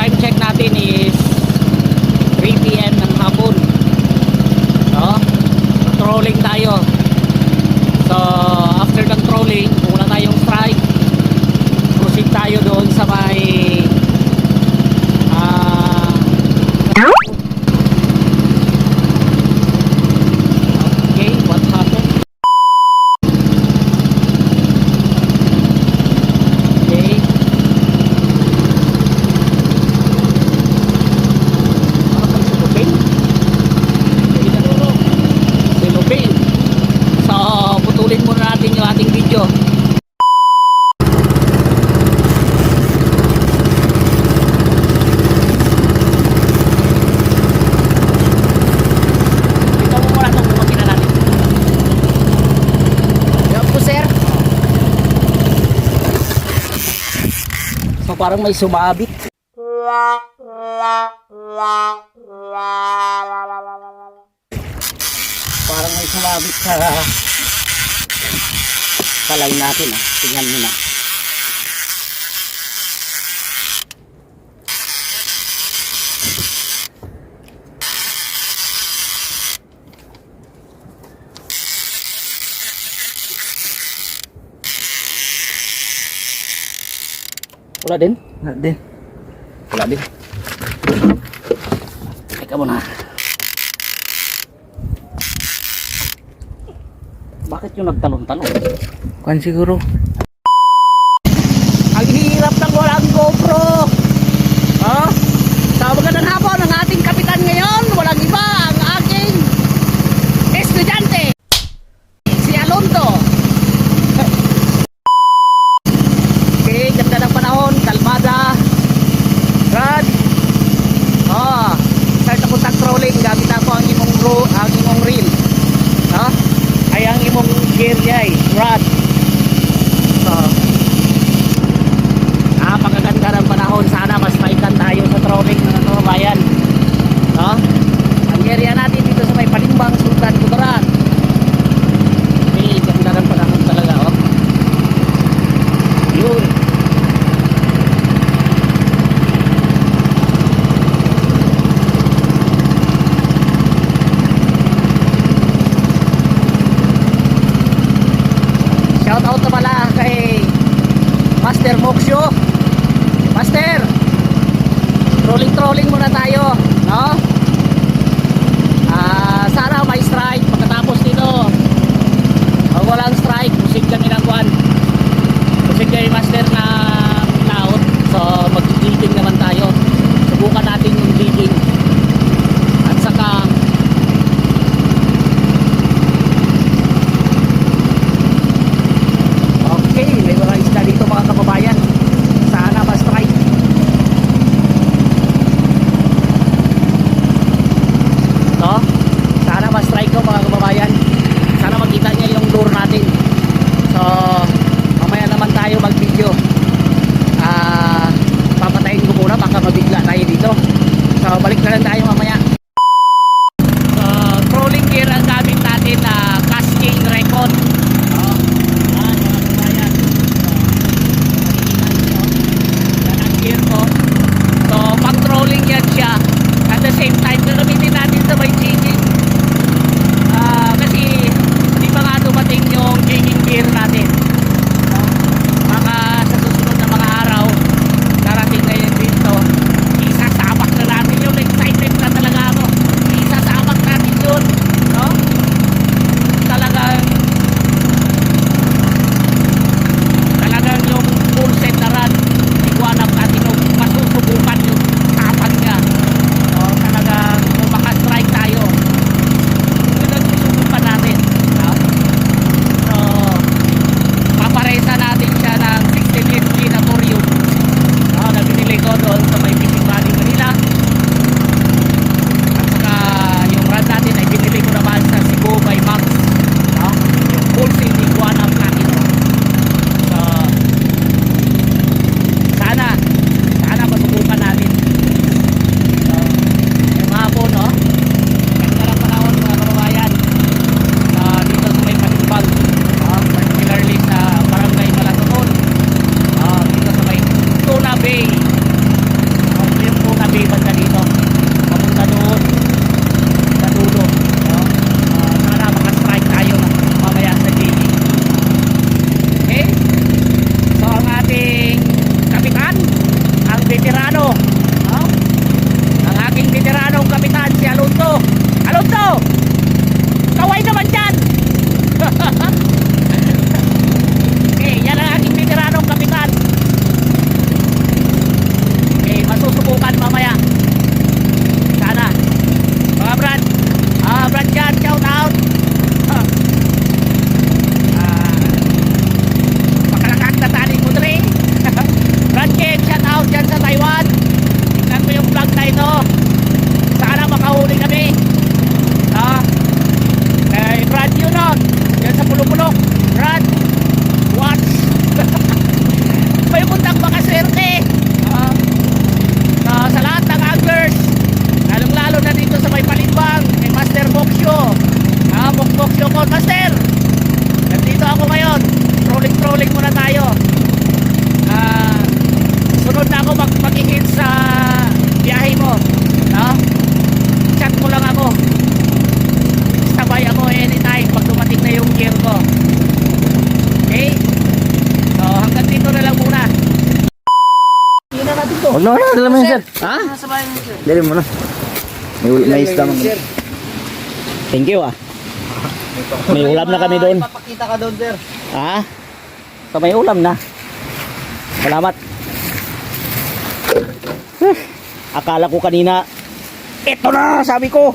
time check natin is 3 PM ng hapon. No? Trolling tayo. So after ng trolling, kung wala tayong strike, proceed tayo doon sa may okay, what happened? Okay. Ano pang silupin? Silupin. So putulin muna natin yung ating video. Parang may sumabit. Parang may sumabit sa line natin. Tingnan nyo na. Wala din? Wala din. Wala din. Teka muna. Bakit yung nagtalon-talon? Kuan siguro. Ang hirap ng walang GoPro. Ha? Sa magandang hapon ang ating kapitan ngayon. Walang iba ang aking estudyante. Si Alonso. Okay, ganda ng panahon, kalmada. Rad. Start ako sa trolling gamit ako ang imong reel. No? Ay ang imong gear ay rad. So, pagkaganda ng panahon, sana mas maikan tayo sa trolling ng kababayan. No? Ang area natin dito sa may Palimbang, Sultan Kudarat. Okay, ganda ng panahon talaga, oh. Yun. Shout out na pala kay Master Moksyo. Master, trolling muna tayo, no? Sana may strike pagkatapos dito. Pag walang strike, musik kami ng kuan. Musik kay Master na laot. So mag-jigging naman tayo. Subukan natin yung jigging. At saka okay, may mga isda dito mga kababayan. Sana ma-strike. No? Sana ma-strike ko mga kababayan. Sana makita niya yung lure natin. So mamaya naman tayo mag-video. Papatayin ko muna baka mabigla tayo dito. So balik na lang tayo mamaya. Trolling gear ang gamit natin na Cascade Recon. So pang trolling yan siya. At the same time gagamitin natin sa may jigging. Kasi hindi pa nga dumating yung jigging gear natin. Baka sa susunod na mga araw darating na yun dito. Isasabak na natin yun. Excited na talaga ako. Isasabak natin yun, no? Talagang yung full set na run. Iguanap natin yung masusubukan yung tapang niya. So, talagang kung maka-strike tayo, yun ang susubukan natin. No? So, paparesa natin siya ng 16 HG na Torium. No, na binili ko doon sa may Fishing Valley, Manila. At saka yung rod natin ay binili ko naman sa Cebu by Max. No? Yung full set Iguanap natin. So, sana masubukan natin. So, yung hapon, no? Ganda ng panahon mga kababayan. Dito sa may Palimbang, particularly sa Barangay Malatunon. Dito sa may Tuna Bay. Yung No, dala mo yun, sir. Ha? Nasa bahay mo, sir. Dali mo na. May isda man. Sir. Thank you ah. May ulam na kami doon. Papakita ka doon, sir. Ha? So may ulam na. Salamat. Akala ko kanina, eto na, sabi ko.